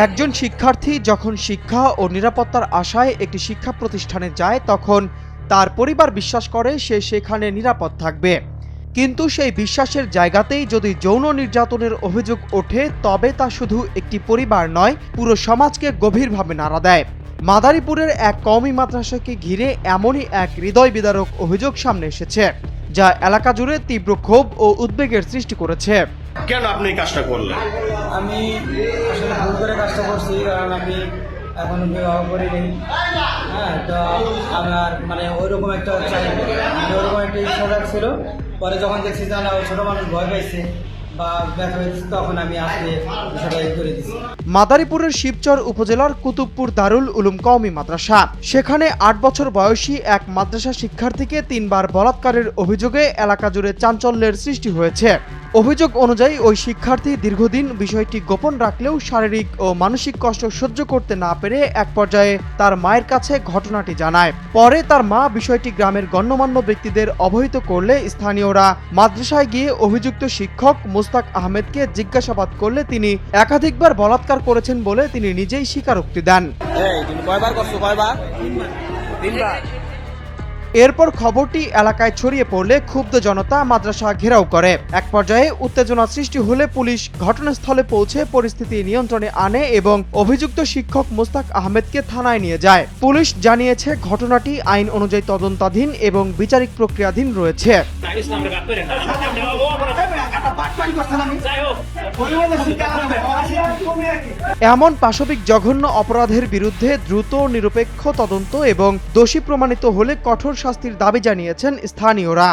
একজন শিক্ষার্থী যখন শিক্ষা ও নিরাপত্তার আশায় একটি শিক্ষা প্রতিষ্ঠানে যায় তখন তার পরিবার বিশ্বাস করে সে সেখানে নিরাপদ থাকবে, কিন্তু সেই বিশ্বাসের জায়গাতেই যদি যৌন নির্যাতনের অভিযোগ ওঠে তবে তা শুধু একটি পরিবার নয়, পুরো সমাজকে গভীরভাবে নাড়া দেয়। মাদারীপুরের এক কওমি মাদ্রাসাকে ঘিরে এমনই এক হৃদয় বিদারক অভিযোগ সামনে এসেছে, যা এলাকা জুড়ে তীব্র ক্ষোভ ও উদ্বেগের সৃষ্টি করেছে। কেন আপনি এই কাজটা করলেন? আমি আসলে ভুল করে কাজটা করছি, কারণ আমি এখনো বিবাহ করিনি। হ্যাঁ, তো আমার ওইরকম একটা ওইরকম একটা ইচ্ছা ছিল। পরে যখন দেখছি যে না, ছোটো মানুষ ভয় পাইছে বা ব্যথা হয়েছে, তখন আমি আসলে বিষয়টা করে দিচ্ছি। মাদারীপুরের শিবচর উপজেলার কুতুবপুর দারুল উলুম কওমি মাদ্রাসা, সেখানে ৮ বছর বয়সী এক মাদ্রাসা শিক্ষার্থীকে ৩ বার বলাৎকারের অভিযোগে এলাকা জুড়ে চাঞ্চল্যের সৃষ্টি হয়েছে। অভিযোগ অনুযায়ী ওই শিক্ষার্থী দীর্ঘদিন বিষয়টি গোপন রাখলেও শারীরিক ও মানসিক কষ্ট সহ্য করতে না পেরে এক পর্যায়ে তার মায়ের কাছে ঘটনাটি জানায়। পরে তার মা বিষয়টি গ্রামের গণ্যমান্য ব্যক্তিদের অবহিত করলে স্থানীয়রা মাদ্রাসায় গিয়ে অভিযুক্ত শিক্ষক মুস্তাক আহমেদকে জিজ্ঞাসাবাদ করলে তিনি একাধিকবার বলাৎকার করেছেন বলে তিনি নিজেই স্বীকারোক্তি দেন। এরপর খবরটি এলাকায় ছড়িয়ে পড়লে ক্ষুব্ধ জনতা মাদ্রাসা ঘেরাও করে। এক পর্যায়ে উত্তেজনা সৃষ্টি হলে পুলিশ ঘটনাস্থলে পৌঁছে পরিস্থিতি নিয়ন্ত্রণে আনে এবং অভিযুক্ত শিক্ষক মুস্তাক আহমেদকে থানায় নিয়ে যায়। পুলিশ জানিয়েছে ঘটনাটি আইন অনুযায়ী তদন্তাধীন এবং বিচারিক প্রক্রিয়াধীন রয়েছে। এমন পাশবিক জঘন্য অপরাধের বিরুদ্ধে দ্রুত নিরপেক্ষ তদন্ত এবং দোষী প্রমাণিত হলে কঠোর শাস্তির দাবি জানিয়েছেন স্থানীয়রা।